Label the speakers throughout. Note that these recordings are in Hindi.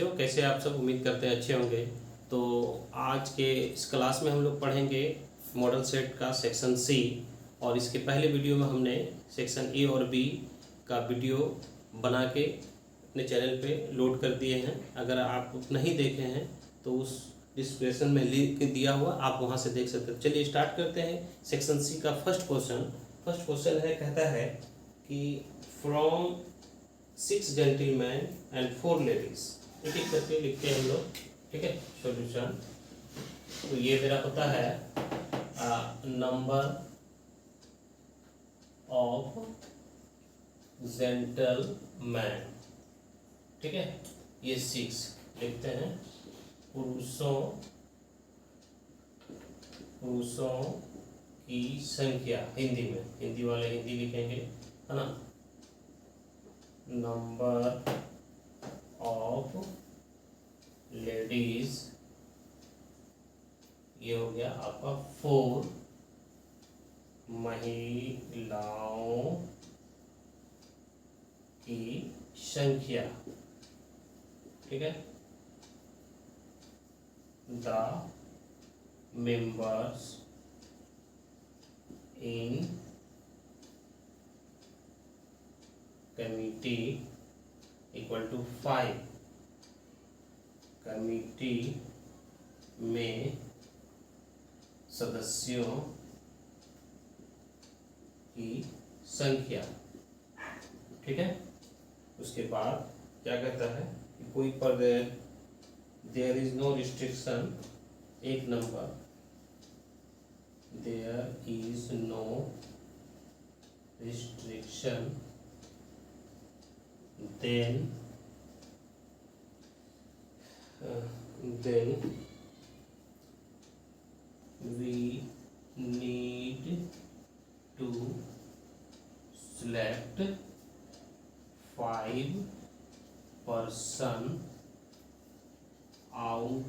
Speaker 1: बच्चों, कैसे आप सब? उम्मीद करते हैं अच्छे होंगे। तो आज के इस क्लास में हम लोग पढ़ेंगे मॉडल सेट का सेक्शन सी। और इसके पहले वीडियो में हमने सेक्शन ए और बी का वीडियो बना के अपने चैनल पे लोड कर दिए हैं। अगर आप नहीं देखे हैं तो उस डिस्क्रिप्शन में लिंक दिया हुआ, आप वहाँ से देख सकते हैं। चलिए स्टार्ट करते हैं सेक्शन सी का फर्स्ट क्वेश्चन है, कहता है कि फ्रॉम 6 जेंटलमैन एंड 4 लेडीज, एक एक करके लिखते हैं हम लोग। ठीक है, सॉल्यूशन। तो ये मेरा होता है नंबर ऑफ जेंटलमैन। ठीक है, ये 6 लिखते हैं। पुरुषों की संख्या, हिंदी में, हिंदी वाले हिंदी लिखेंगे, है ना। नंबर ऑफ लेडीज, ये हो गया आपका 4। महिलाओं की संख्या, ठीक है। The members in committee equal to 5। Committee में सदस्यों की संख्या, ठीक है। उसके बाद क्या कहता है कि कोई पर देयर इज नो रिस्ट्रिक्शन, एक number, there is no restriction, then we need to select 5 person out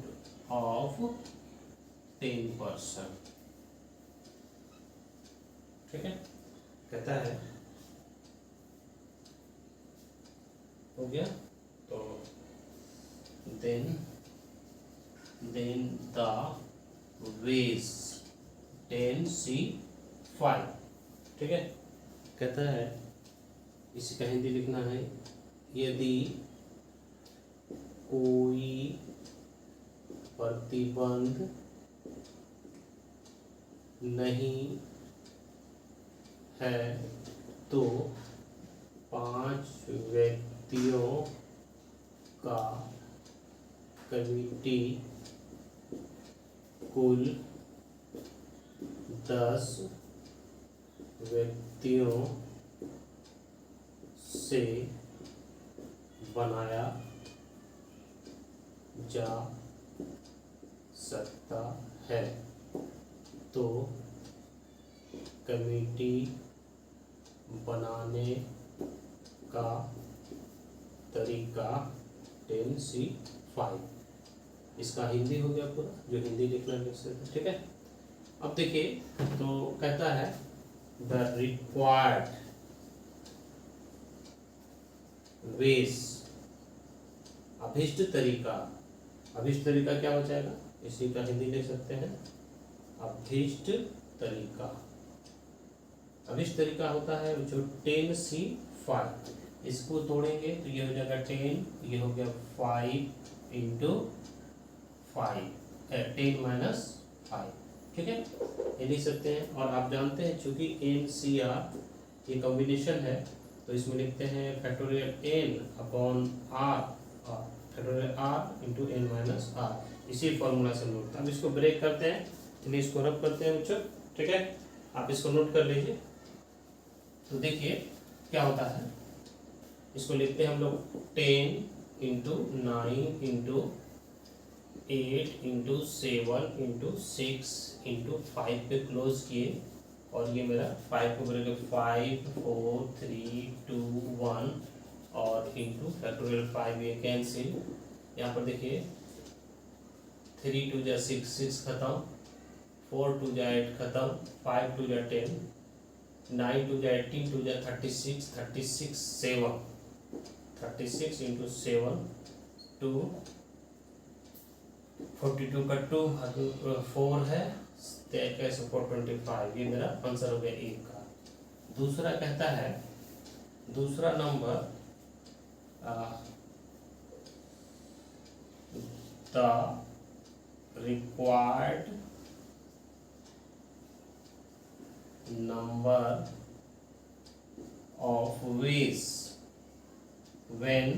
Speaker 1: of 10 person। ठीक है, कहता है, हो गया। तो then the ways 10C5, ठीक है। कहता है इसका हिंदी लिखना है, यदि कोई प्रतिबंध नहीं है तो 5 व्यक्तियों का कमिटी कुल 10 व्यक्तियों से बनाया जा सकता है। तो कमिटी बनाने का तरीका 10C5। इसका हिंदी हो गया पूरा, जो हिंदी लिखना लिख सकते, ठीक है। अब देखिए, तो कहता है द रिक्वायर्ड वेज, अभिष्ट तरीका। अभिष्ट तरीका क्या हो जाएगा, इसी का हिंदी लिख सकते हैं, अभिष्ट तरीका। अभिष्ट तरीका होता है जो 10C5। इसको तोड़ेंगे तो ये हो जाएगा 10, ये हो गया 5 इंटू 5, 10 माइनस 5, ठीक है, ये लिख सकते हैं। और आप जानते हैं चूंकि NCR ये कॉम्बिनेशन है, तो इसमें लिखते हैं factorial n upon r, factorial r into n minus r। इसी फॉर्मूला से मिलता है। अब इसको ब्रेक करते हैं, चलिए इसको रब करते हैं बच्चों, ठीक है। आप इसको नोट कर लीजिए। तो देखिए क्या होता है, इसको लिखते हैं हम लोग 10 into 9 into 8 into 7 into 6 into 5 पे क्लोज किए, और ये मेरा 5 को बोलेंगे 5 4 3 2 1, और इंटू फैक्टोरियल 5, ये कैंसिल। यहाँ पर देखिए 3 2 जा 6, 6 खत्म, 4 2 जा 8 खत्म, 5 2 जा 10, 9 2 जा 18, 2 जा 36, 36 7, 36 इंटू 7 2, 42 का 2 4 है, कैसे 425, ये मेरा आंसर हो गया एक का। दूसरा कहता है, दूसरा number the required number of ways when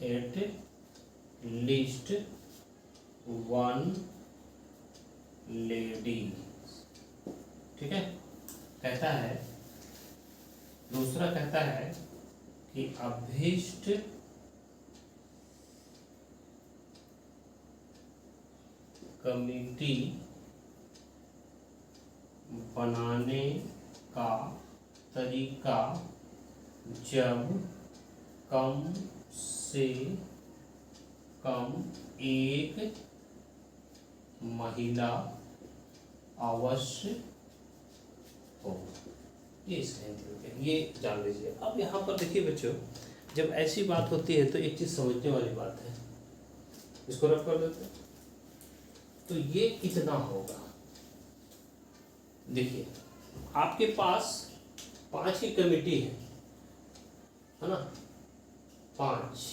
Speaker 1: at least one lady, ठीक है। कहता है, दूसरा कहता है कि अभीष्ट कमिटी बनाने का तरीका जब कम से कम एक महिला अवश्य हो। ये ये जान लीजिए। अब यहाँ पर देखिए बच्चों, जब ऐसी बात होती है तो एक चीज समझने वाली बात है, इसको रख कर देते हैं। तो ये कितना होगा, देखिए आपके पास 5 की कमेटी है ना, 5,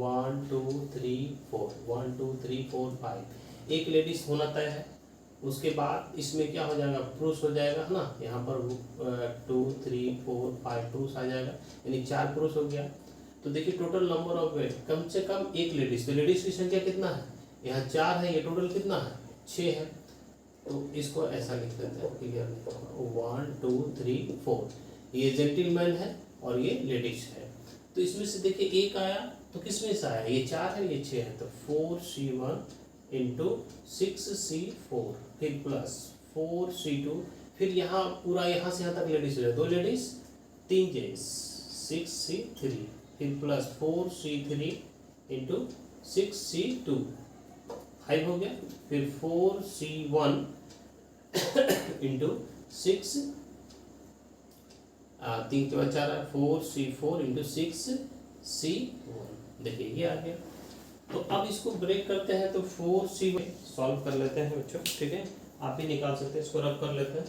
Speaker 1: 1 2 3 4, 1 2 3 4 5, एक लेडीज होना तय है। उसके बाद इसमें क्या हो जाएगा, पुरुष हो जाएगा है ना, यहाँ पर 2 3 4 5 पुरुष आ जाएगा, यानी 4 पुरुष हो गया। तो देखिए टोटल नंबर ऑफ वेट, कम से कम एक लेडीज, तो लेडीज की संख्या कितना है, यहाँ 4 है, ये टोटल कितना है 6 है। तो इसको ऐसा लिख देते हैं, क्लियर नहीं होगा, 1 2 3 4, ये जेंटलमैन है और ये लेडीज है। तो इसमें से देखिए एक आया, तो किसमें से आया, ये 4 है ये 6 है, तो 4C1 इंटू 6C4, फिर प्लस 4C2, फिर यहाँ पूरा यहाँ से यहाँ तक लेडीज हो जाए, 2 लेडीज 3 जेंट्स, 6C3, फिर प्लस 4C3 इंटू 6C2, 5 हो गया, फिर 4C1 इंटू 6, 3 के बाद 4 है, 4C4 इंटू 6C1, देखिए ये आ गया। तो अब इसको ब्रेक करते हैं, तो 4C1 सॉल्व कर लेते हैं बच्चों, ठीक है, आप भी निकाल सकते हैं, इसको रब कर लेते हैं।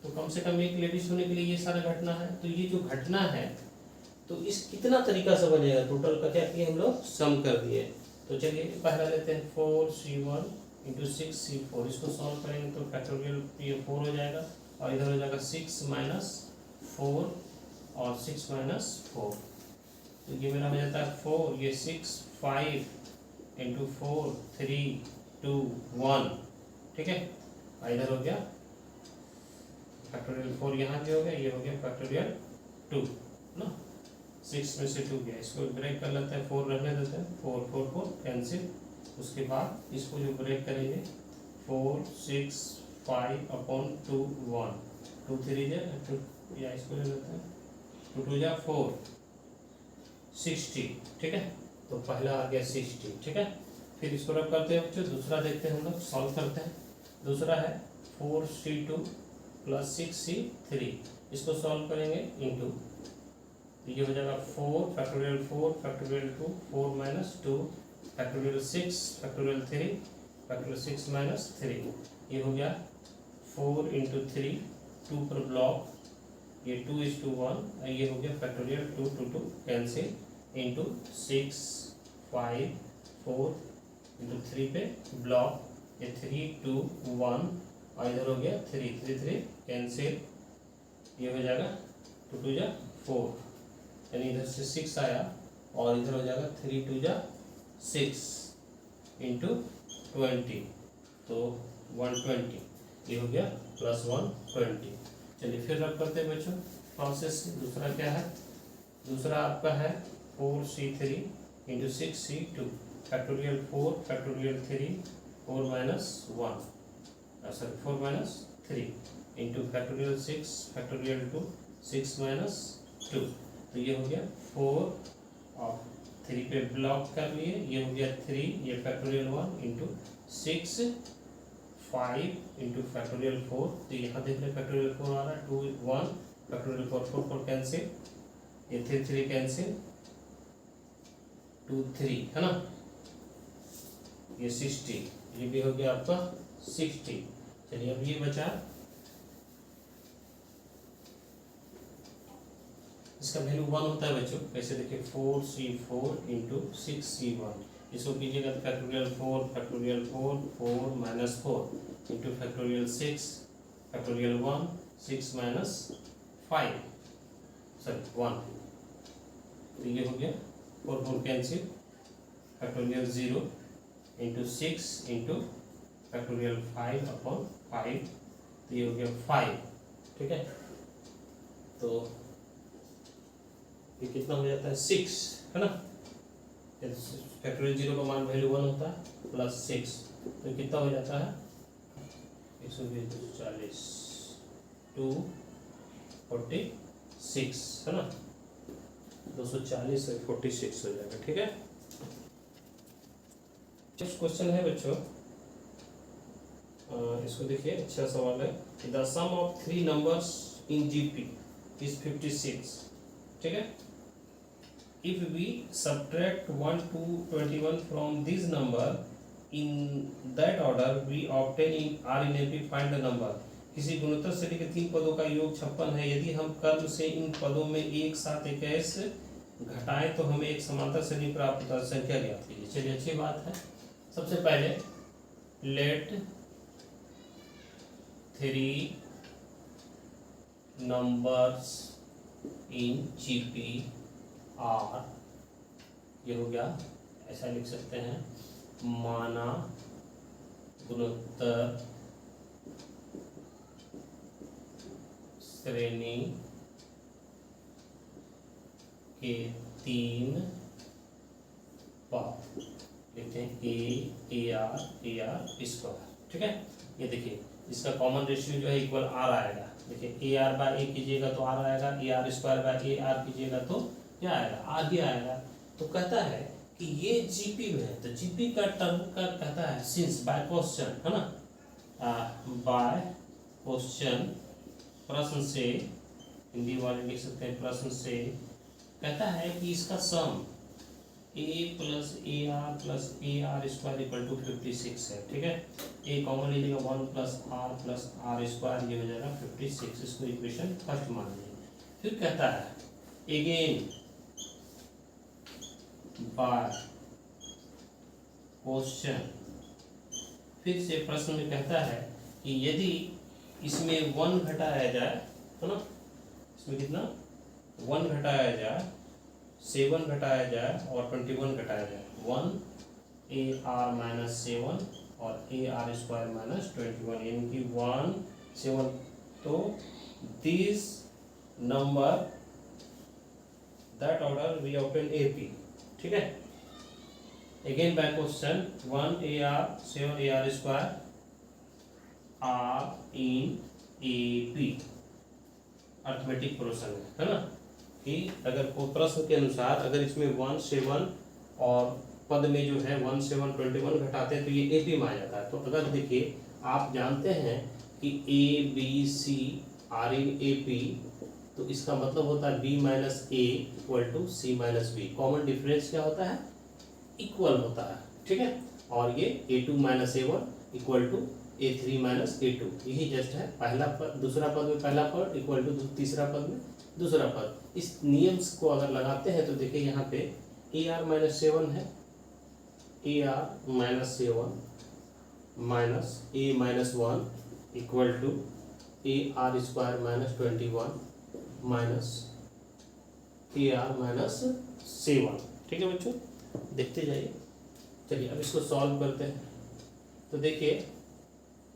Speaker 1: तो कम से कम एक लेडीज होने के लिए ये सारा घटना है, तो ये जो घटना है तो इस कितना तरीका से बनेगा, टोटल का क्या किए हम लोग सम कर दिए। तो चलिए पहला लेते हैं 4C1 इंटू 6C4, इसको सॉल्व करेंगे तो फैक्टोरियल ये 4 हो जाएगा, और इधर हो जाएगा 6 माइनस 4 और 6 माइनस 4, तो ये मेरा हो जाता है 4, ये 6 5 इंटू 4 3 2 1, ठीक है, और इधर हो गया फैक्टोरियल 4, यहाँ भी हो गया, ये हो गया फैक्टोरियल 2 ना, 6 में से 2 गया, इसको ब्रेक कर लेते हैं, 4 रहने देते हैं, 4 4 4 कैंसिल। उसके बाद इसको जो ब्रेक करेंगे 4 6 5 अपॉन 2 1, 2 3 या इसको ले लेते हैं, 2 2 जा 4 60, ठीक है, तो पहला आ गया 60, ठीक है। फिर इसको रब करते हैं बच्चों, दूसरा देखते हैं हम लोग, सॉल्व करते हैं। दूसरा है 4C2 प्लस 6C3, इसको सॉल्व करेंगे इंटू, ये हो जाएगा 4 factorial 4 factorial 2 4 minus 2 factorial 6 factorial 3 factorial 6 minus 3, ये हो गया 4 इंटू 3, 2 पर ब्लॉक, ये 2:1, ये हो गया फैक्टोरियल 2 2 2 कैंसिल इंटू 6 5 4 इंटू 3 पे ब्लॉक, ये 3 2 1, और इधर हो गया 3 3 3 कैंसिल, ये हो जाएगा 2 2 जा 4, यानी इधर से 6 आया, और इधर हो जाएगा 3 2 जा 6 इंटू 20, तो 120, ये हो गया प्लस 120। चलिए फिर रब करते हैं बच्चों प्रोसेस से। दूसरा क्या है, दूसरा आपका है 4C3 into 6C2 factorial 4 factorial 3 4 minus 1, sorry 4 minus 3 into factorial 6 factorial 2 6 minus 2, तो ये हो गया 4 और 3 पे ब्लॉक कर लिए, ये हो गया 3, ये फैक्टोरियल 1 इंटू 6 5 इंटू फैक्टोरियल 4, तो यहाँ देख रहे फैक्टोरियल 4 आ रहा है, 2 1 फैक्टोरियल 4 4 4 कैंसिल, ये 3 3 कैंसिल, 2 3 है ना, ये 60, ये भी हो गया आपका 60। चलिए अब ये बचा, इसका वैल्यू 1 होता है बच्चों। कैसे देखिए 4c4 इंटू 6c1, इसको कीजिएगा तो factorial 4 minus 4 into factorial 6 factorial 1 6 minus 5 sorry 1, तो ये हो गया 4 4 cancel, factorial 0 into 6 into factorial 5 upon 5, तो ये हो गया 5। ठीक है, तो ये कितना हो जाता है 6 है ना, फैक्टोरियल 0 का मान वैल्यू 1 होता है प्लस 6, तो कितना हो जाता है 120 246 है ना, 240 से 46 हो जाएगा। ठीक है, नेक्स्ट क्वेश्चन है बच्चों, इसको देखिए, अच्छा सवाल है। The sum of 3 numbers in GP is 56। ठीक है, if we subtract 1 to 21 from this number in that order we obtain in R in AP find the number। किसी गुणोत्तर श्रेणी के 3 पदों का योग 56 है, यदि हम कर्म से इन पदों में एक साथ 21 घटाएं तो हमें एक समांतर श्रेणी प्राप्त होता है, संख्या ज्ञात कीजिए। चलिए अच्छी बात है, सबसे पहले let 3 numbers in GP are, ये हो गया, ऐसा लिख सकते हैं, माना गुणोत्तर श्रेणी के 3 पद लिखते हैं ए आर स्क्वायर। ठीक है, ये देखिए इसका कॉमन रेशियो जो है इक्वल आर आएगा। देखिए ए आर बाय ए कीजिएगा तो आर आएगा, ए r square by A R कीजिएगा तो क्या आएगा, आगे आएगा। तो कहता है कि ये जीपी में है, तो जीपी का टर्म का कहता है सिंस बाय क्वेश्चन है ना, बाय क्वेश्चन, प्रश्न से, हिंदी वाले लिख सकते हैं प्रश्न से, कहता है कि इसका sum a plus a r square equal to 56 है। ठीक है, ए कॉमन लीजिएगा 1 प्लस आर स्क्वायर, ये हो जाएगा 56, इसको इक्वेशन फर्स्ट मान लीजिए। फिर कहता है अगेन बाय क्वेश्चन, फिर से प्रश्न में कहता है कि यदि इसमें 1 घटाया जाए है ना, इसमें कितना 1 घटाया जाए, 7 घटाया जाए और 21 घटाया जाए, 1 ए आर माइनस 7 और ए आर स्क्वायर माइनस 21, यानी कि 1 7, तो this number that order we obtain AP। ठीक है, again by question 1 a r 7 a r square r in AP, arithmetic process है ना, कि अगर कोई प्रश्न के अनुसार अगर इसमें 1 7 और पद में जो है 1 7 21 घटाते हैं तो ये AP में आ जाता है। तो अगर देखिए आप जानते हैं कि ABC आर इन AP, तो इसका मतलब होता है B minus A equal to C minus B। Common difference क्या होता है, इक्वल होता है। ठीक है, और ये A2 minus A1 equal to A3 minus A2, यही जस्ट है, पहला पद दूसरा पद में पहला पद इक्वल टू तीसरा पद में दूसरा पद। इस नियम को अगर लगाते हैं तो देखिए यहाँ पे ए आर माइनस 7 है, a r minus 7 minus a minus 1 equal to a r square minus 21 minus a r minus 7। ठीक है बच्चों, देखते जाइए। चलिए अब इसको सॉल्व करते हैं। तो देखिए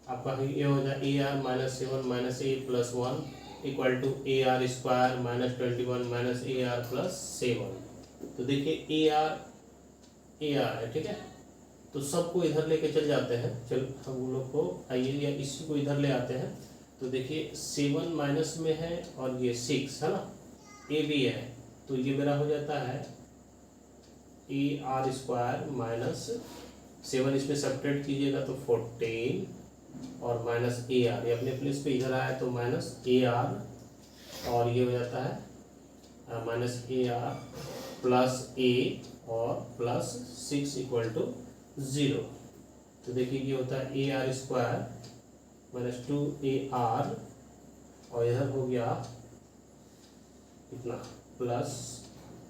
Speaker 1: आपका ये हो जाए a r minus 7 minus a plus 1 equal to a r square minus 21 minus a r plus 7। तो देखिए ए आर है, ठीक है, तो सबको इधर लेके चल जाते हैं। चल हम लोग को आइए या इसी को इधर ले आते हैं। तो देखिए 7 माइनस में है और ये 6 है ना, ए भी है, तो ये मेरा हो जाता है ए आर स्क्वायर माइनस 7, इसमें सब्ट्रैक्ट कीजिएगा तो 14 और माइनस ए आर, ये अपने प्लेस पे इधर आया तो माइनस ए आर, और ये हो जाता है माइनस ए आर प्लस ए और प्लस 6 इक्वल टू 0। तो देखिए ये होता है a r square minus 2AR और इधर हो गया कितना प्लस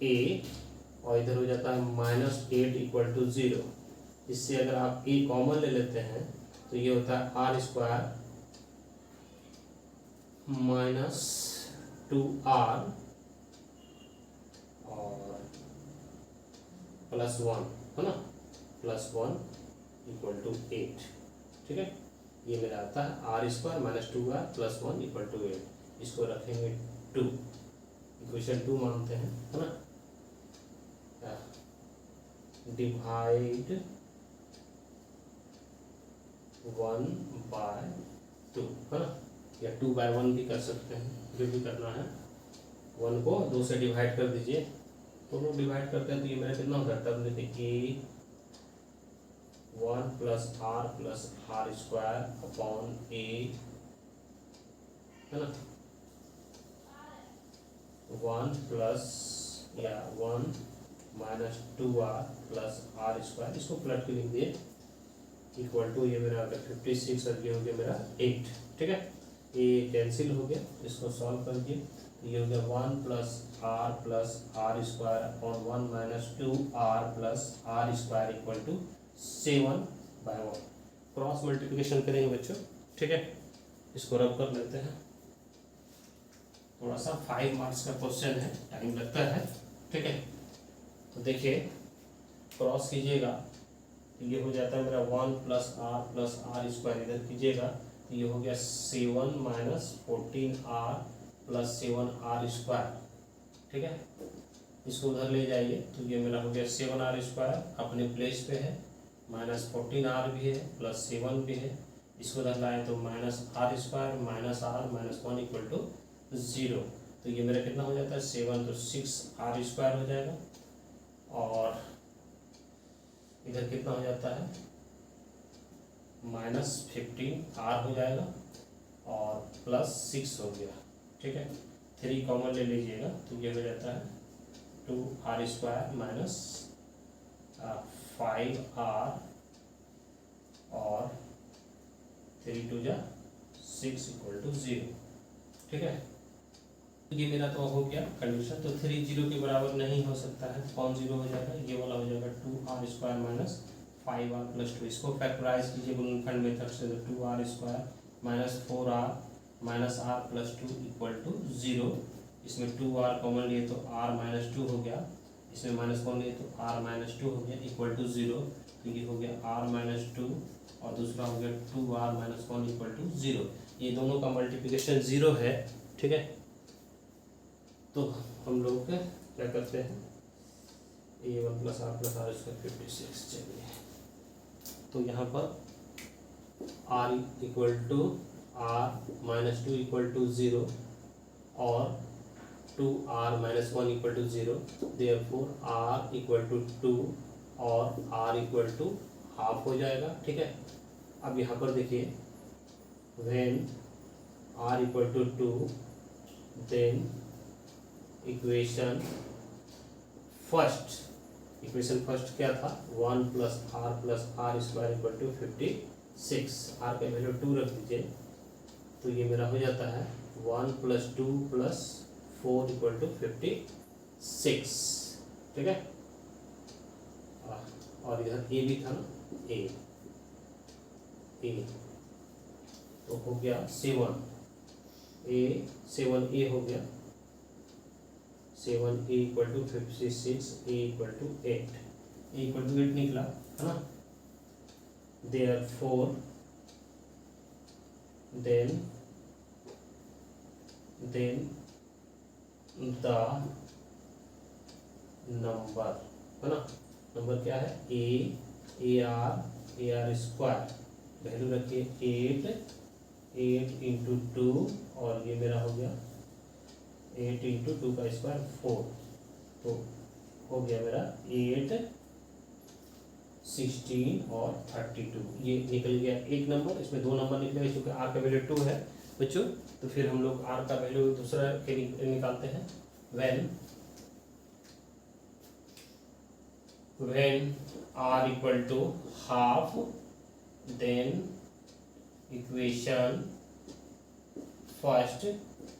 Speaker 1: A और इधर हो जाता है -8 इक्वल टू 0। इससे अगर आप A कॉमन ले लेते हैं तो ये होता है आर स्क्वायर माइनस 2R और +1 है ना, +1 इक्वल टू 8। ठीक है, ये मेरा आता है r square minus 2R +1 equal to 8। इसको रखेंगे 2, इक्वेशन 2 मानते हैं, है ना। डिवाइड 1/2 है ना, या 2/1 भी कर सकते हैं, जो भी करना है। 1 को 2 से डिवाइड कर दीजिए, दोनों डिवाइड करते हैं तो ये मेरा कितना होता है, तब देखिए A1 + R square upon A है ना, 1 माइनस 2R + R स्क्वायर, इसको पलट के लिख दिए इक्वल टू ये मेरा आ गया 56 और ये हो गया मेरा 8। ठीक है, ये कैंसिल हो गया, इसको सॉल्व कर दिए तो ये हो गया 1 + R square upon 1 minus 2R + R square equal to 7/1। Cross multiplication करेंगे बच्चों। ठीक है, इसको रब कर लेते हैं। थोड़ा सा 5 मार्क्स का क्वेश्चन है, टाइम लगता है। ठीक है, तो देखिए क्रॉस कीजिएगा तो ये हो जाता है मेरा 1 + R स्क्वायर, इधर कीजिएगा तो ये हो गया 7 - 14R + 7R स्क्वायर। ठीक है, इसको उधर ले जाइए तो ये मेरा हो गया 7R स्क्वायर अपने प्लेस पे है, -14R भी है +7 भी है। इसको उधर लाए तो -R square -R -1 equal to 0। तो ये मेरा कितना हो जाता है 7, तो 6R स्क्वायर हो जाएगा और इधर कितना हो जाता है -15R हो जाएगा और +6 हो गया। ठीक है, 3 कॉमन ले लीजिएगा तो ये हो जाता है 2R स्क्वायर माइनस 5R और 3 2 जा 6 इक्वल टू 0। ठीक है, ये मेरा तो हो गया कंडीशन। तो 3 0 के बराबर नहीं हो सकता है, कौन 0 हो जाएगा, ये वाला हो जाएगा 2R स्क्वायर माइनस 5R + 2। इसको फैक्टराइज कीजिए गुणनखंड मेथड से, तो 2R square minus 4R minus R + 2 equal to 0। इसमें 2R कॉमन लिए तो R - 2 हो गया, इसमें -1 लिए तो R - 2 हो गया इक्वल टू 0। तो ये हो गया R - 2 और दूसरा हो गया 2R - 1 इक्वल टू 0। ये दोनों का मल्टीप्लिकेशन 0 है। ठीक है, तो हम लोग क्या करते हैं, A1 + R + R स्क्वायर 56। चलिए, तो यहाँ पर R equal to R - 2 equal to 0 और 2R - 1 equal to 0। Therefore R equal to 2 और R इक्वल टू हाफ हो जाएगा। ठीक है, अब यहाँ पर देखिए when R equal to 2 then equation first क्या था, 1 + R square equal to 56। R का वैल्यू 2 रख दीजिए तो ये मेरा हो जाता है 1 + 2 + 4 इक्वल टू 56। ठीक है, और इधर ए भी था ना, ए तो हो गया 7A हो गया 7A equal to 56, A equal to 8, A equal to 8 निकला है ना। देयरफॉर देन द नंबर है ना, नंबर क्या है AR स्क्वायर, वैल्यू रखिए 8 × 2 और ये मेरा हो गया 8 × 2 का स्क्वायर 4। तो हो गया मेरा 8, 16 और 32। ये निकल गया एक नंबर, इसमें 2 नंबर निकलेगा क्योंकि R का वैल्यू 2 है बच्चों। तो फिर हम लोग R का वैल्यू दूसरा के निकालते हैं। When when r equal to half, then equation first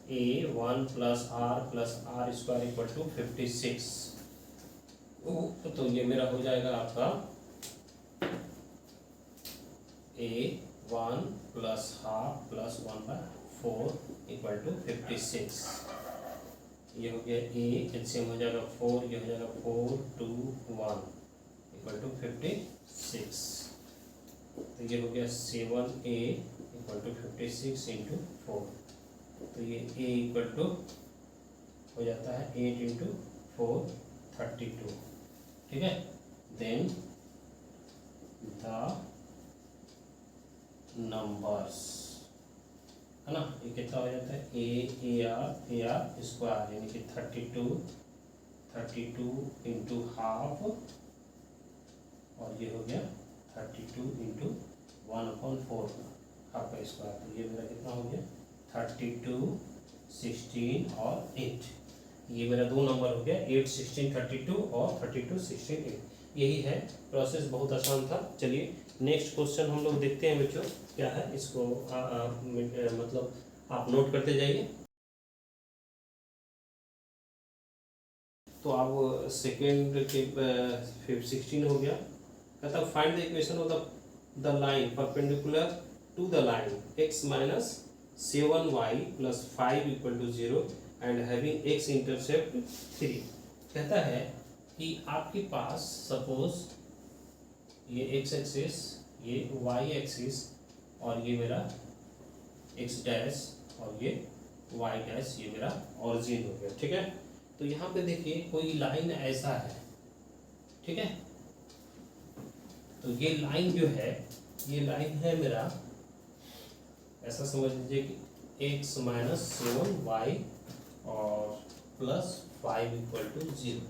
Speaker 1: a1 plus r square equal to 56। तो ये मेरा हो जाएगा आपका a1 plus half plus 1/4 equal to 56। ये हो गया a, एलसीएम हो जाएगा 4, ये हो जाएगा 4 2 1 इक्वल टू 56। तो ये हो गया 7a इक्वल टू 56 इंटू 4। तो ये a इक्वल टू हो जाता है 8 इंटू 4 32। ठीक है, देन द नंबर्स है ना, ये कितना हो जाता है ए आर स्क्वायर यानी कि 32 इंटू हाफ, और ये हो गया 32 इंटू 1/4 हाफ का स्क्वायर। तो ये मेरा कितना हो गया 32 16 और 8। ये मेरा दो नंबर हो गया 8 16 32 और 32 16 8। यही है प्रोसेस, बहुत आसान था। चलिए नेक्स्ट क्वेश्चन हम लोग देखते हैं बच्चों क्या है, इसको मतलब आप नोट करते जाइए। तो आप सेकेंड के 16 हो गया, कहता find the equation of the line perpendicular to the line x minus 7y plus 5 equal to 0 and having x intercept 3। कहता है कि आपके पास सपोज ये x एक्सिस, ये y एक्सिस, और ये मेरा x डैश और ये y डैश, ये मेरा ओरिजिन हो गया। ठीक है, तो यहाँ पे देखिए कोई लाइन ऐसा है। ठीक है, तो ये लाइन जो है, ये लाइन है मेरा, ऐसा समझ लीजिए कि x माइनस 7y और प्लस 5 इक्वल टू 0।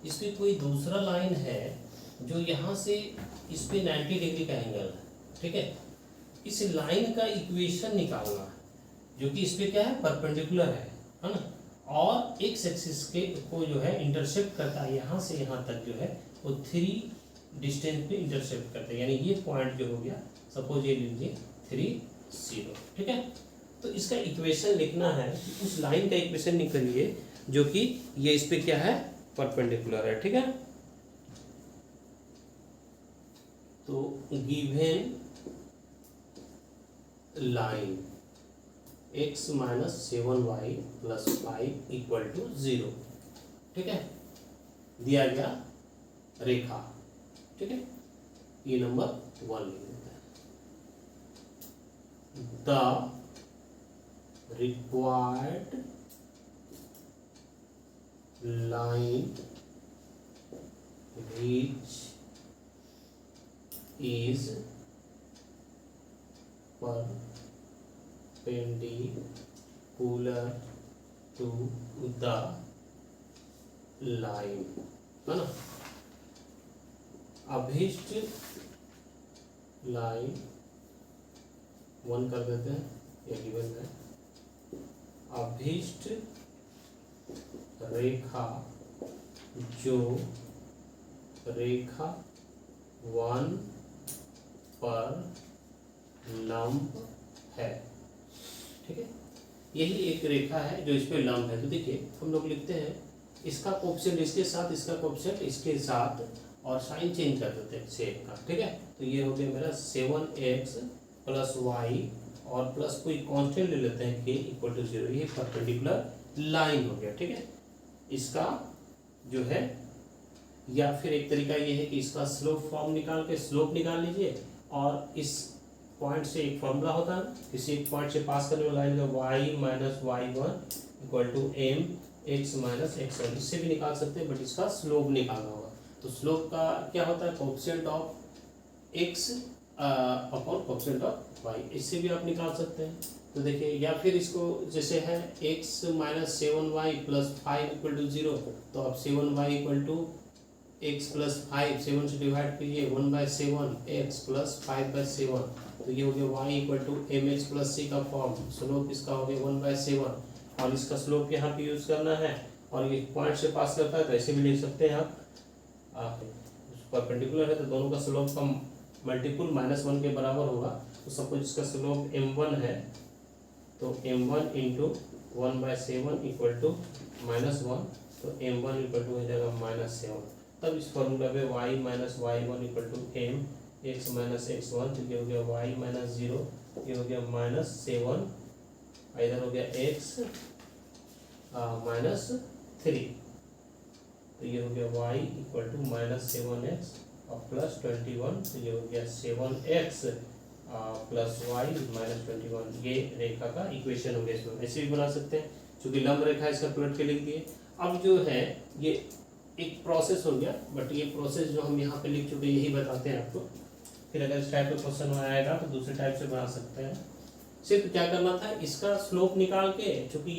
Speaker 1: इस पर कोई दूसरा लाइन है जो यहाँ से इस पे 90 डिग्री का एंगल है। ठीक है, इस लाइन का इक्वेशन निकालना है जो कि इस पे क्या है परपेंडिकुलर है ना, और एक्स एक्सिस के को जो है इंटरसेप्ट करता है, यहाँ से यहाँ तक जो है वो 3 डिस्टेंस पे इंटरसेप्ट करता है, यानी ये पॉइंट जो हो गया सपोज ये लीजिए 3 0। ठीक है, तो इसका इक्वेशन लिखना है कि उस लाइन का इक्वेशन निकालिए जो कि ये इस पे क्या है परपेंडिकुलर है। ठीक है, तो given line x minus 7y plus 5 equal to 0। ठीक है, दिया गया रेखा। ठीक है, ये नंबर 1 लिख देते हैं। The required line which is perpendicular to the line, है ना। अभीष्ट लाइन 1 कर देते हैं, ये गिवन है। अभीष्ट रेखा जो रेखा 1 पर लंब है। ठीक है, यही एक रेखा है जो इस पे लंब है। तो देखिए हम लोग लिखते हैं इसका कोएफिशिएंट इसके साथ, इसका कोएफिशिएंट इसके साथ, और साइन चेंज कर देते हैं सेक का। ठीक है, तो ये हो गया मेरा 7x प्लस y और प्लस कोई कांस्टेंट ले लेते हैं k इक्वल टू 0। ये परपेंडिकुलर लाइन हो गया। ठीक है, इसका जो है, या फिर एक तरीका ये है कि इसका स्लोप फॉर्म निकाल के स्लोप निकाल लीजिए, और इस पॉइंट से एक फॉर्मूला होता है किसी एक पॉइंट से पास करने वाला लाइन का y minus y1 equal to m x minus x1, इससे भी निकाल सकते हैं, बट इसका स्लोप निकालना होगा। तो स्लोप का क्या होता है coefficient of x upon coefficient of y, इससे भी आप निकाल सकते हैं। तो देखिए, या फिर इसको जैसे है x minus 7y plus 5 equal to 0, तो अब 7y equal to x plus 5, 7 से डिवाइड कीजिए 1/7 x प्लस 5/7, तो ये हो गया y equal to mx plus c का फॉर्म। स्लोप इसका हो गया 1/7, और इसका स्लोप यहाँ पे यूज करना है, और ये पॉइंट से पास करता है तो ऐसे भी लिख सकते हैं आप परपेंडिकुलर है तो दोनों का स्लोप का मल्टीपुल -1 के बराबर होगा। तो सपोज इसका स्लोप m1 है तो m1 इंटू 1/7 इक्वल टू -1, तो m1 इक्वल टू हो जाएगा -7। तब इस फॉर्मूला पे y minus y1 equal to m x minus x1, तो ये हो गया y माइनस 0, ये हो गया -7, इधर हो गया x -3, तो ये हो गया y इक्वल टू -7x और +21, तो ये हो गया 7x प्लस y -21। ये रेखा का इक्वेशन हो गया। इसमें ऐसे भी बना सकते हैं, चूंकि लंब रेखा इसका पलट के लिख दिए। अब जो है ये एक प्रोसेस हो गया, बट ये प्रोसेस जो हम यहाँ पे लिख चुके यही बताते हैं आपको। फिर अगर इस टाइप का क्वेश्चन आएगा तो दूसरे टाइप से बना सकते हैं। सिर्फ क्या करना था, इसका स्लोप निकाल के, चूंकि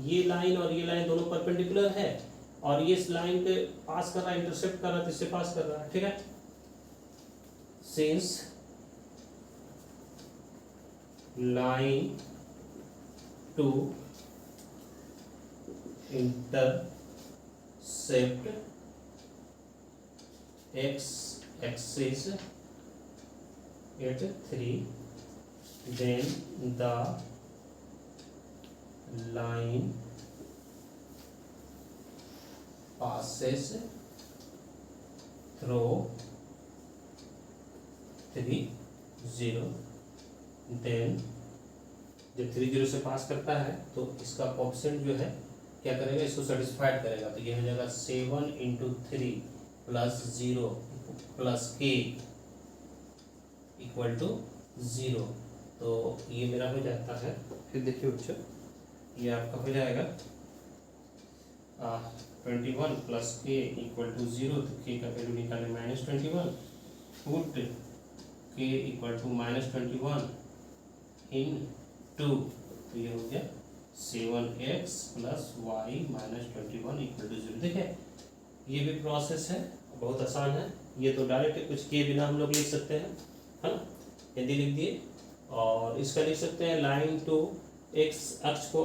Speaker 1: ये लाइन और ये लाइन दोनों परपेंडिकुलर है और ये इस लाइन पे पास कर रहा है, इंटरसेप्ट कर रहा है, तो इससे पास कर रहा है, ठीक है। Since line to intercept x axis at 3, then the line passes through 3, 0, then जब 3, 0 से पास करता है तो इसका कोएफिशिएंट जो है क्या करेगा, इसको सेटिस्फाइड करेगा। तो ये हो जाएगा 7 into 3 plus 0 plus k equal to 0। तो ये मेरा हो जाता है। फिर देखिए बच्चों, ये आपका हो जाएगा 21 प्लस k इक्वल टू 0, तो k का वैल्यू निकाले -21, पुट k इक्वल टू -21 इन 2, तो ये हो गया 7x plus y -21 equal to 0। देखिए ये भी प्रोसेस है, बहुत आसान है। ये तो डायरेक्ट कुछ किए बिना हम लोग लिख सकते हैं, है ना। यदि लिख दिए और इसका लिख सकते हैं लाइन टू x अक्ष को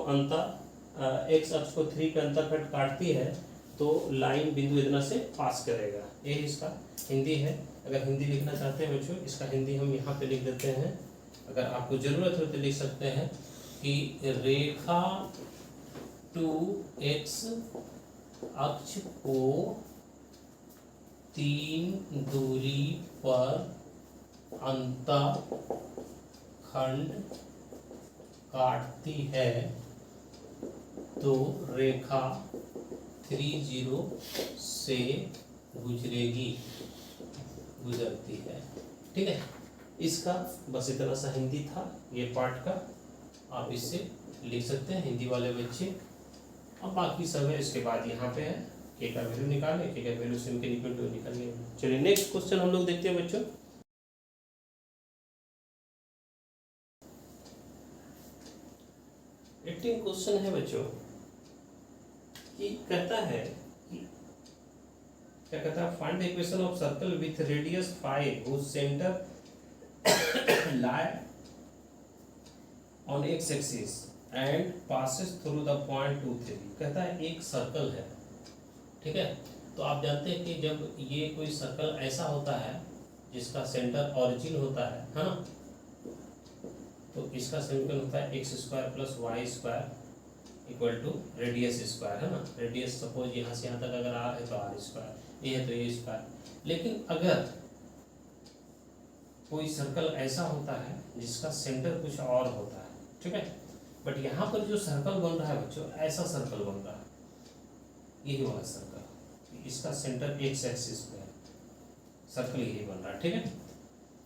Speaker 1: x अक्ष को 3 के अंतर पर काटती है तो लाइन बिंदु इतना से पास करेगा। ये इसका हिंदी है। अगर हिंदी लिखना चाहते हैं बच्चों, इसका हिंदी हम यहाँ पे लिख देते हैं। अगर आपको जरूरत हो तो लिख सकते हैं कि रेखा 2x अक्ष को 3 दूरी पर अंतःखंड काटती है तो रेखा 30 से गुजरती है, ठीक है। इसका बस इतना सा हिंदी था ये पार्ट का। आप इससे लिख सकते हैं हिंदी वाले बच्चे। अब बाकी सब है इसके बाद यहाँ पे है के का वैल्यू निकाले, के का वैल्यू से इनके इक्वल टू निकालिए। चलिए नेक्स्ट क्वेश्चन हम लोग देखते हैं बच्चों। 18 क्वेश्चन है बच्चों कि कहता है कि क्या कहता है, find the equation of circle with radius 5 whose center lie on x axis and passes through the point 2, 3। कहता है एक सर्कल है, ठीक है। तो आप जानते हैं कि जब ये कोई सर्कल ऐसा होता है जिसका सेंटर ओरिजिन होता है ना, तो इसका समीकरण होता है x² plus y² equal to radius square, है ना। रेडियस सपोज यहाँ से यहाँ तक अगर r है तो r², ये है तो ये स्क्वायर। लेकिन अगर कोई सर्कल ऐसा होता है जिसका सेंटर कुछ और होता है, ठीक है। बट यहाँ पर जो सर्कल बन रहा है बच्चों, ऐसा सर्कल बन रहा है, यही वाला सर्कल, इसका सेंटर एक्स एक्सिस पे है, सर्कल यही बन रहा है, ठीक है।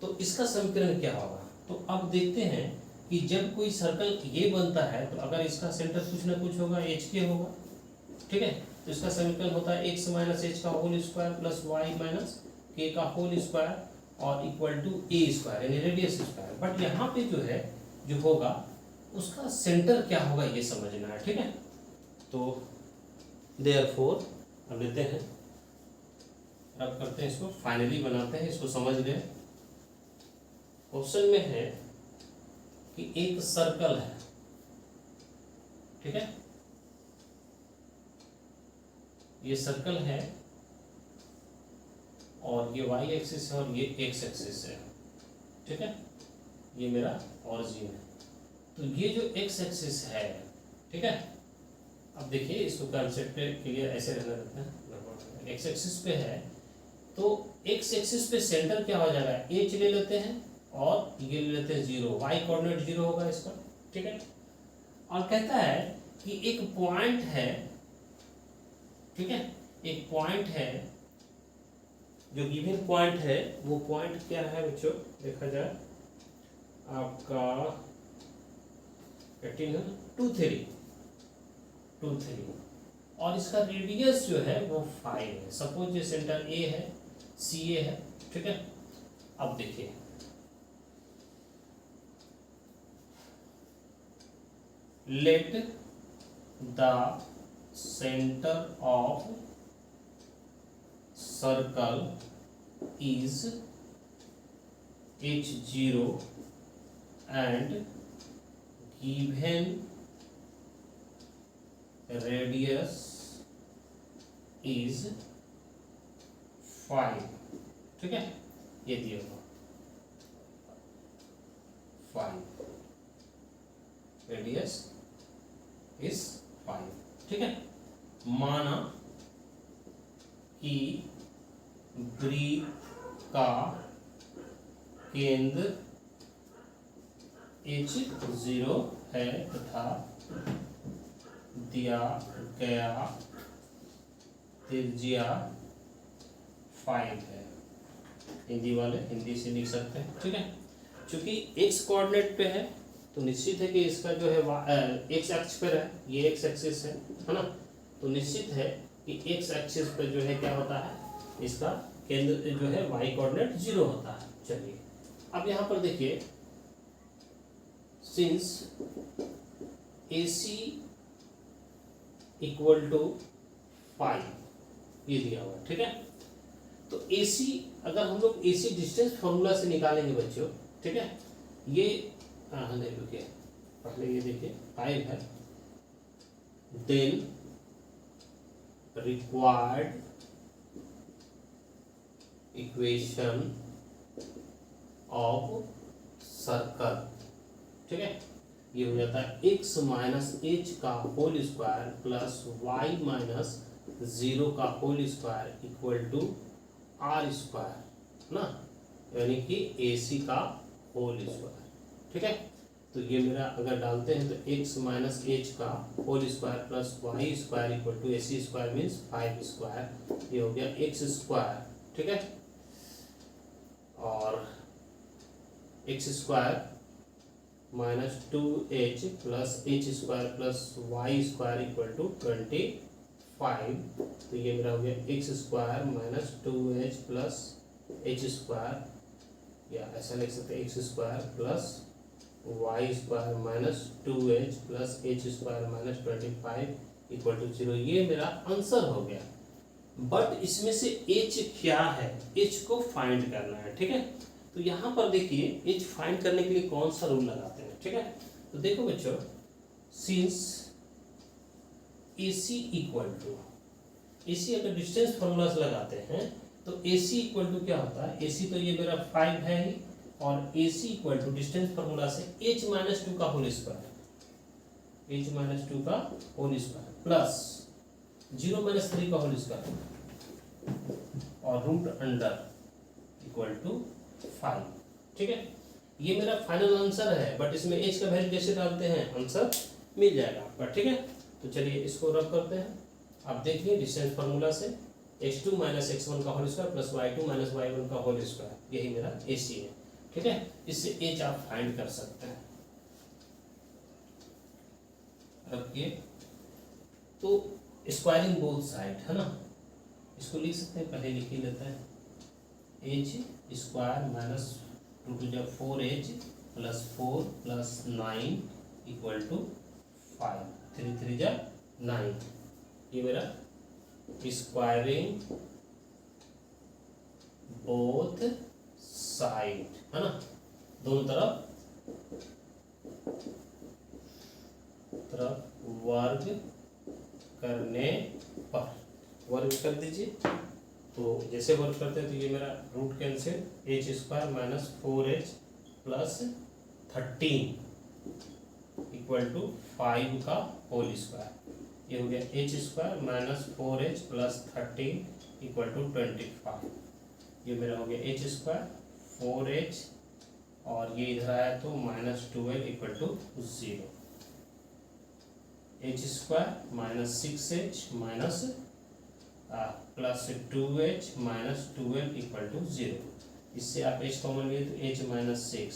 Speaker 1: तो इसका समीकरण क्या होगा, तो अब देखते हैं कि जब कोई सर्कल ये बनता है तो अगर इसका सेंटर कुछ ना कुछ होगा, एच के होगा, ठीक है। तो इसका समीकरण होता है x माइनस एच का whole square plus y minus k का होल स्क्वायर और इक्वल टू a स्क्वायर यानी रेडियस स्क्वायर। बट यहाँ पे जो है जो होगा उसका सेंटर क्या होगा ये समझना है, ठीक है। तो देयरफॉर अब लेते हैं, अब करते हैं इसको फाइनली बनाते हैं, इसको समझ लें। क्वेश्चन में है कि एक सर्कल है, ठीक है, ये सर्कल है और ये वाई एक्सिस है और ये एक्स एक्सिस है, ठीक है, ये मेरा ऑरिजिन है। तो ये जो एक्स एक्सिस है, ठीक है, अब देखिए इसको कंसेप्ट के लिए ऐसे रहने देते हैं, एक्स एक्सिस पे है तो एक्स एक्सिस पे सेंटर क्या हो जाएगा, एच ले लेते हैं और ये ले लेते हैं 0, वाई कोऑर्डिनेट 0 होगा इसका, ठीक है। और कहता है कि एक पॉइंट है, ठीक है, एक पॉइंट है जो गिवन पॉइंट है, वो पॉइंट क्या है बच्चों, देखा जाए आपका 18 है 2 3 और इसका रेडियस जो है वो 5 है। सपोज ये सेंटर ए है, सी ए है, ठीक है। अब देखिए let the centre of circle is H0 and given radius is 5, ठीक है, ये दिया हुआ 5, रेडियस इज 5, ठीक है। माना कि वृत्त का केंद्र H0 है तथा दिया गया त्रिज्या 5 है। हिंदी वाले हिंदी से लिख सकते हैं, ठीक है। चूंकि x कोऑर्डिनेट पे है तो निश्चित है कि इसका जो है x अक्ष पर है, ये x एक्सिस है ना, तो निश्चित है कि x एक्सिस पर जो है क्या होता है, इसका केंद्र जो है y कोऑर्डिनेट 0 होता है। चलिए अब यहाँ पर देखिए, सिंस AC इक्वल टू 5 ये दिया हुआ, ठीक है। तो AC अगर हम लोग AC डिस्टेंस फॉर्मूला से निकालेंगे बच्चों, ठीक है, ये नहीं रुकिए, पहले ये देखिए 5 है, then required equation of circle, ठीक है, ये हो जाता है x माइनस एच का whole square plus y minus 0 का whole square equal to r square ना, यानी कि AC का होल स्क्वायर, ठीक है। तो ये मेरा अगर डालते हैं तो x माइनस एच का whole square plus y square equal to AC square means 5 square, ये हो गया x स्क्वायर, ठीक है, और x square minus 2h plus h square plus y square equal to 25, तो ये मेरा हो गया x square minus 2h plus h square, या ऐसा लिख सकते हैं x square plus y square minus 2h plus h square minus 25 equal to 0। ये मेरा आंसर हो गया। बट इसमें से h क्या है, h को फाइंड करना है, ठीक है। तो यहाँ पर देखिए h फाइंड करने के लिए कौन सा रूल लगाते हैं, ठीक है। तो देखो बच्चों, since AC equal to, AC अगर डिस्टेंस फॉर्मूला से लगाते हैं तो AC इक्वल टू क्या होता है, AC तो ये मेरा 5 है ही, और AC equal to distance formula से h माइनस 2 का होल स्क्वायर, h माइनस 2 का होल स्क्वायर प्लस 0 माइनस 3 का होल स्क्वायर और रूट अंडर इक्वल टू 5, ठीक है। ये मेरा फाइनल आंसर है, बट इसमें h का वैल्यू जैसे डालते हैं आंसर मिल जाएगा आपका, ठीक है। तो चलिए इसको रब करते हैं। आप देखिए डिस्टेंस फार्मूला से x2 माइनस x1 का whole square plus y2 minus y1 का होल स्क्वायर, यही मेरा AC है, ठीक है। इससे h आप फाइंड कर सकते हैं। रखिए तो स्क्वायरिंग बोथ साइड है ना, इसको लिख सकते हैं, पहले लिख ही लेते हैं, h स्क्वायर माइनस 2 टू जब 4h plus 4 plus 9 equal to 5, 3 3 जब 9, ये मेरा स्क्वायरिंग बोथ साइड है ना, दोनों तरफ वर्ग करने पर, वर्ग कर दीजिए तो जैसे वर्क करते हैं तो ये मेरा root cancel, h square minus 4h plus 13 equal to 5 का होल स्क्वायर। ये हो गया h square minus 4h plus 13 equal to 25। ये मेरा हो गया एच स्क्वायर 4h और ये इधर आया तो minus 12 equal to 0। H square minus 6h minus plus 2h minus 12 equal to 0। इससे आप h कॉमन लिए तो h माइनस 6,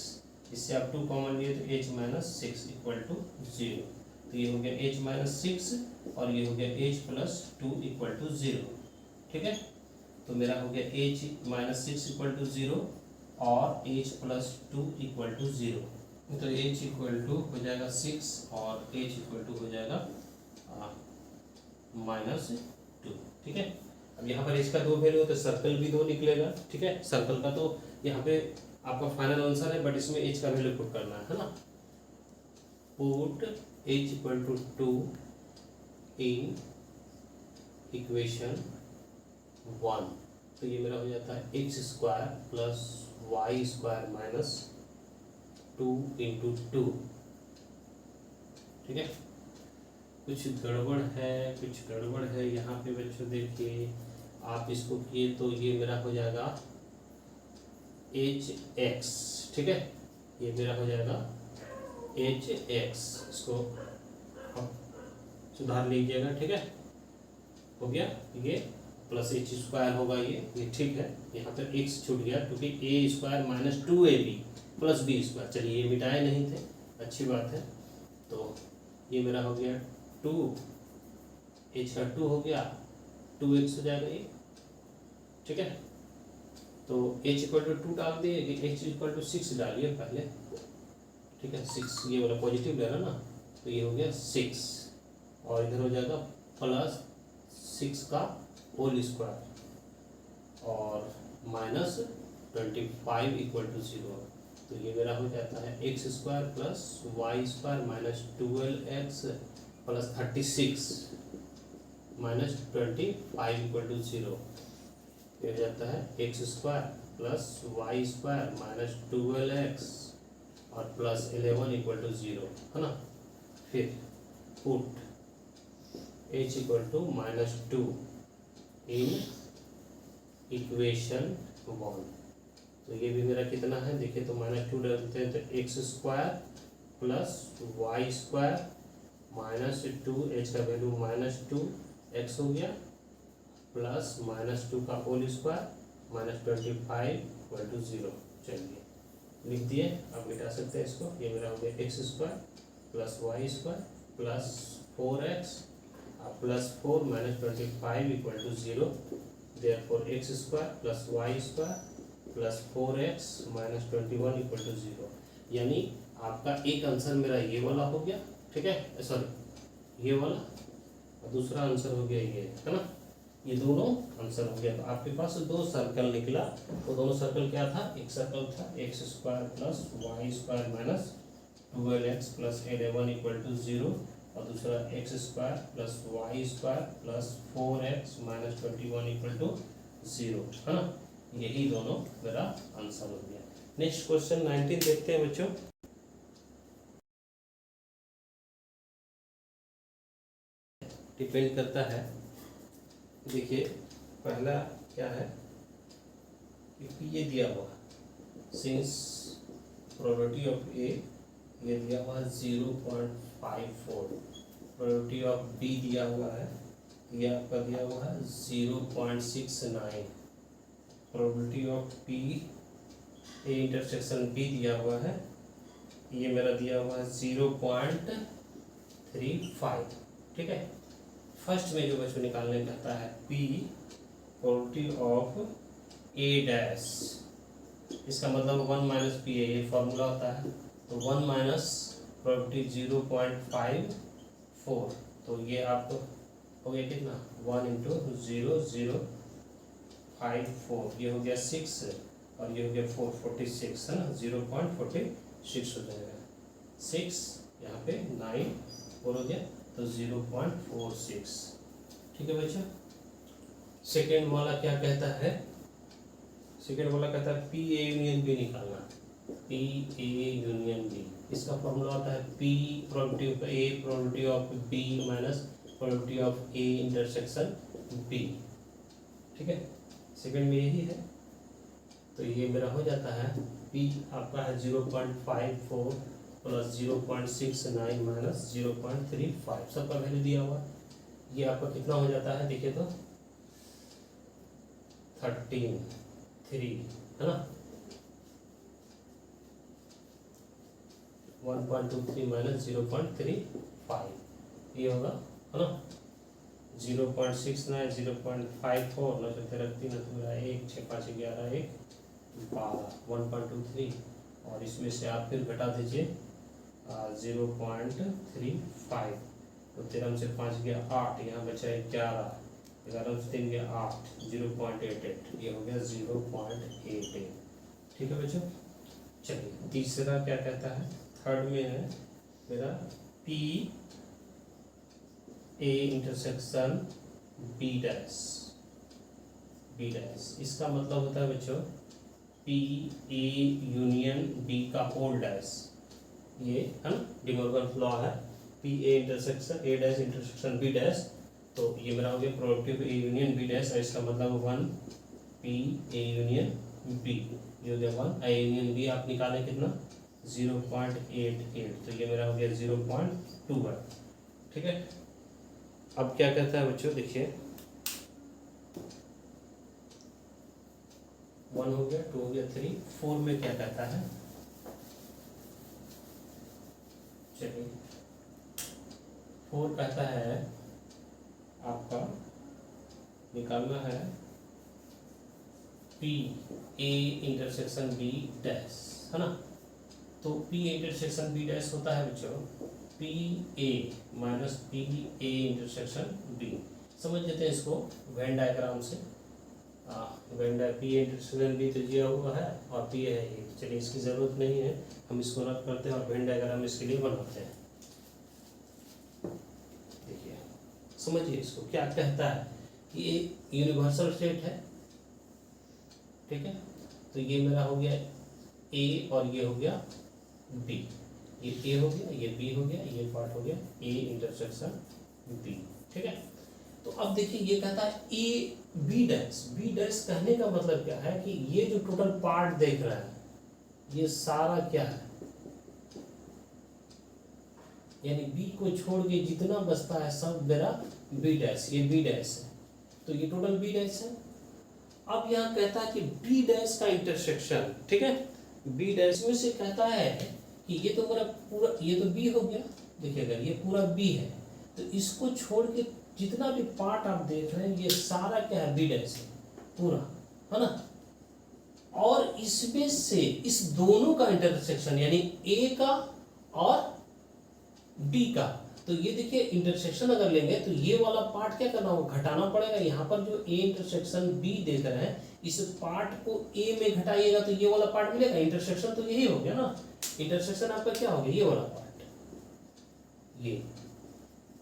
Speaker 1: इससे आप 2 कॉमन लिए तो h माइनस 6 इक्वल टू 0। तो ये हो गया h माइनस 6 और ये हो गया h प्लस 2 इक्वल टू 0। ठीक है, तो मेरा हो गया h माइनस 6 इक्वल टू 0 और h प्लस 2 इक्वल टू 0। तो h इक्वल टू हो जाएगा 6 और h इक्वल टू हो जाएगा माइनस 2। ठीक है, अब यहाँ पर h का 2 वैल्यू है तो सर्कल भी 2 निकलेगा। ठीक है, सर्कल का तो यहाँ पे आपका फाइनल आंसर है, बट इसमें h का वैल्यू पुट करना है ना। Put h equal to 2 in equation 1। तो ये मेरा हो जाता है x square plus y square minus 2 into 2। ठीक है, कुछ गड़बड़ है यहाँ पे बच्चों। देखिए आप इसको किए तो ये मेरा हो जाएगा एच एक्स। ठीक है, ये मेरा हो जाएगा एच एक्स। इसको अब सुधार लीजिएगा। ठीक है, हो गया ये प्लस एच स्क्वायर होगा ये ठीक है। यहाँ पर एक्स छूट गया क्योंकि a square minus 2ab plus b square. चलिए ये मिटाए नहीं थे, अच्छी बात है। तो ये मेरा हो गया 2, एच का 2 हो गया, 2x हो जाएगा ये। ठीक है, तो h इक्वल टू 2 डाल दिए, h इक्वल टू 6 डालिए पहले। ठीक है, 6 ये वाला पॉजिटिव ले रहा ना, तो ये हो गया 6 और इधर हो जाएगा प्लस 6 का होल स्क्वायर और माइनस 25 इक्वल टू 0। तो ये मेरा हो जाता है x square plus y square minus 12x plus 36 minus 25 equal to 0। ये हो जाता है x square plus y square minus 12x और प्लस 11 इक्वल टू 0 है ना। फिर put h equal to minus 2 in equation 1। तो ये भी मेरा कितना है देखिए, तो माइनस 2 डालते हैं तो x square plus y square minus 2, h का वैल्यू माइनस 2x हो गया प्लस माइनस 2 का whole square minus 25 equal to 0। चलिए लिख दिए, आप मिटा सकते हैं इसको। ये मेरा हो गया x square plus y square plus 4x plus 4 minus 25 equal to 0। Therefore x square plus y square plus 4x minus 21 equal to 0। यानी आपका एक आंसर मेरा ये वाला हो गया। ठीक है, सॉरी ये वाला, और दूसरा आंसर हो गया ये, है ना। ये दोनों आंसर हो गया। तो आपके पास 2 सर्कल निकला। तो दोनों सर्कल क्या था, एक सर्कल था x square plus y square minus 12x plus 11 equal to 0 और दूसरा x square plus y square plus 4x minus 21 equal to 0, है ना। यही दोनों मेरा आंसर हो गया। नेक्स्ट क्वेश्चन 19 देखते हैं बच्चों। डिपेंड करता है, देखिए पहला क्या है, ये दिया हुआ सिंस प्रोबेबिलिटी ऑफ ए ये दिया हुआ है 0.54, प्रोबेबिलिटी ऑफ बी दिया हुआ है, ये आपका दिया हुआ है 0.69, probability of P A intersection B दिया हुआ है, ये मेरा दिया हुआ है 0.35। ठीक है, फर्स्ट में जो बच्चों निकालने कहता है P probability of A dash, इसका मतलब 1 माइनस पी है, ये फॉर्मूला होता है। तो 1 माइनस प्रोबेबिलिटी 0.54, तो ये आपको हो गया कितना 1 इंटू 0.054, ये हो गया 6 और ये हो गया 46 है ना, 0.46 हो जाएगा। 6 यहाँ पे 9 और हो गया तो 0.46। ठीक है बच्चों, सेकेंड वाला क्या कहता है, सेकेंड वाला कहता है पी ए यूनियन बी निकालना, पी ए यूनियन बी। इसका फॉर्मूला होता है P probability of A probability of B minus probability of A intersection B. ठीक है, सेकेंड में यही है। तो ये मेरा हो जाता है पी आपका है 0.54 प्लस 0.69 माइनस 0.35, सबका वैल्यू दिया हुआ। ये आपका कितना हो जाता है, देखिए तो 13 है ना, 1.23 माइनस 0.35 ये होगा, है ना। 0.69 0.54 9 3 1 6 5 11 1 12 1.23 और इसमें से आप फिर घटा दीजिए 0.35, तो 13 से 5 गया 8, यहाँ बचा 11, 11 से 3 गया 8, 0.88 ये हो गया 0.88। ठीक है बच्चों, चलिए तीसरा क्या कहता है, थर्ड में है मेरा P A intersection B dash, B dash इसका मतलब होता है बच्चों पी ए यूनियन बी का होल डैश, ये है ना डी मॉर्गन लॉ है, P A intersection A dash intersection B dash. तो ये मेरा हो गया product A union B dash, इसका मतलब 1 पी ए यूनियन बी, ये हो गया 1 ए यूनियन बी। आप निकालें कितना 0.88, तो ये मेरा हो गया 0.21। ठीक है, अब क्या कहता है बच्चों, देखिए 1 हो गया, 2 हो गया, 3, 4 में क्या कहता है, चलिए 4 कहता है आपका निकालना है P A intersection B dash, है ना। तो P A intersection B dash होता है बच्चों P A minus P A intersection B. समझ लेते हैं इसको वेन डायग्राम से। Venn P A intersection B तो दिया हुआ है और पी है ये, चलिए इसकी ज़रूरत नहीं है, हम इसको रख करते हैं और वेन डायग्राम इसके लिए बनाते हैं। देखिए समझिए इसको क्या कहता है कि ये यूनिवर्सल सेट है, ठीक है। तो ये मेरा हो गया ए और ये हो गया बी, ये ए हो गया, ये बी हो गया, ये पार्ट हो गया ए इंटरसेक्शन बी। ठीक है, तो अब देखिए ये कहता है A B dash, B dash कहने का मतलब क्या है कि ये जो टोटल पार्ट देख रहा है ये सारा क्या है, यानी बी को छोड़ के जितना बचता है सब मेरा बी डैश, ये बी डैश है, तो ये टोटल बी डैश है। अब यहाँ कहता है कि बी डैश का इंटरसेक्शन, ठीक है, बी डैश में से कहता है कि ये तो मेरा पूरा, ये तो बी हो गया, देखिए अगर ये पूरा बी है तो इसको छोड़ के जितना भी पार्ट आप देख रहे हैं ये सारा क्या है, बी डैश है पूरा, है ना। और इसमें से इस दोनों का इंटरसेक्शन यानी ए का और बी का, तो ये देखिए इंटरसेक्शन अगर लेंगे तो ये वाला पार्ट क्या करना होगा, घटाना पड़ेगा। यहाँ पर जो ए इंटरसेक्शन बी देख रहे हैं इस पार्ट को ए में घटाइएगा तो ये वाला पार्ट मिलेगा, इंटरसेक्शन तो यही हो गया ना, इंटरसेक्शन आपका क्या हो गया, ये वाला पार्ट, ये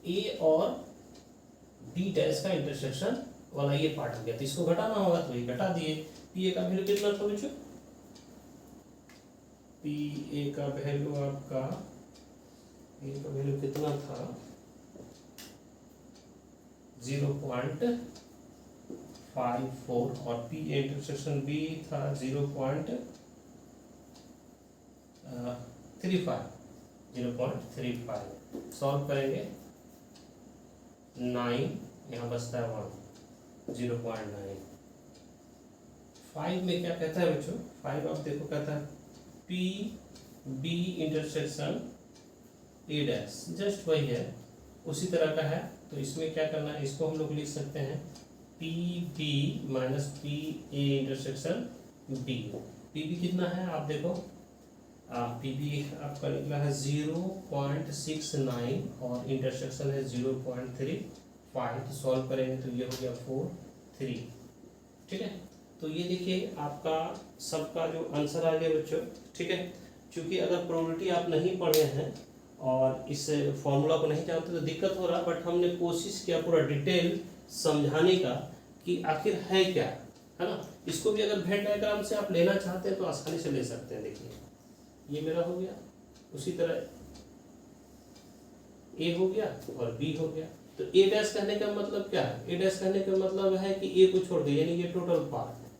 Speaker 1: ए और बी डैश का इंटरसेक्शन वाला ये पार्ट हो गया, तो इसको घटाना होगा, तो ये घटा दिए। पी ए का वैल्यू कितना था बच्चों, पी ए का वैल्यू आपका, ए का वैल्यू कितना था 0.54 और पी ए इंटरसेक्शन बी था 0.35 सॉल्व करेंगे 9, यहाँ बचता है 1, 0.9। 5 में क्या कहता है बच्चों, 5 आप देखो कहता है P B intersection A dash, just वही है, उसी तरह का है। तो इसमें क्या करना है, इसको हम लोग लिख सकते हैं P B minus P A intersection B. P B कितना है आप देखो, पी बी आपका निकला है 0.69 और इंटरसेक्शन है 0.35, तो सॉल्व करेंगे तो ये हो गया 4, 3। ठीक है, तो ये देखिए आपका सबका जो आंसर आ गया बच्चों। ठीक है, क्योंकि अगर प्रोबेबिलिटी आप नहीं पढ़े हैं और इस फॉर्मूला को नहीं जानते तो दिक्कत हो रहा, बट हमने कोशिश किया पूरा डिटेल समझाने का कि आखिर है क्या, है ना। इसको भी अगर वेन डायग्राम से आप लेना चाहते हैं तो आसानी से ले सकते हैं। देखिए ये मेरा हो गया, उसी तरह ए हो गया और बी हो गया। तो ए डैश कहने का मतलब क्या है, ए डैश कहने का मतलब है कि ए को छोड़ के, यानी ये टोटल पार्ट है,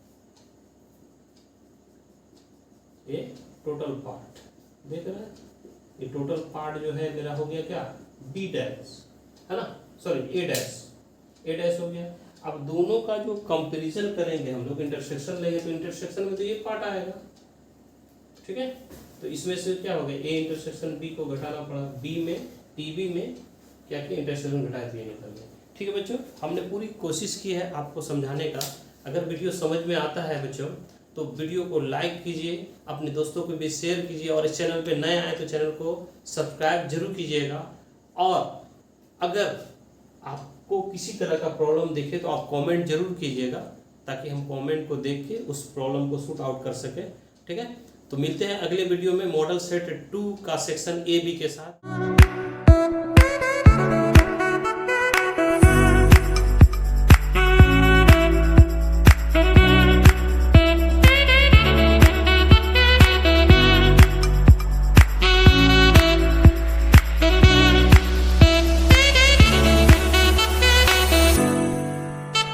Speaker 1: ये टोटल पार्ट देख रहे हैं। ये टोटल पार्ट जो है मेरा हो गया क्या, बी डैश, है ना, सॉरी ए डैश हो गया। अब दोनों का जो कंपैरिजन करेंगे हम लोग, इंटरसेक्शन लेंगे तो इंटरसेक्शन में तो ये पार्ट आएगा, ठीक है। तो इसमें से क्या हो गया, ए इंटरसेक्शन बी को घटाना पड़ा, बी में टीबी में क्या किया, इंटरसेक्शन घटाया तो ये निकल गया। ठीक है बच्चों, हमने पूरी कोशिश की है आपको समझाने का। अगर वीडियो समझ में आता है बच्चों तो वीडियो को लाइक कीजिए, अपने दोस्तों को भी शेयर कीजिए, और इस चैनल पे नए आए तो चैनल को सब्सक्राइब जरूर कीजिएगा। और अगर आपको किसी तरह का प्रॉब्लम दिखे तो आप कमेंट जरूर कीजिएगा, ताकि हम कमेंट को देख के उस प्रॉब्लम को शूट आउट कर सके, ठीक है। तो मिलते हैं अगले वीडियो में मॉडल सेट 2 का सेक्शन ए बी के साथ।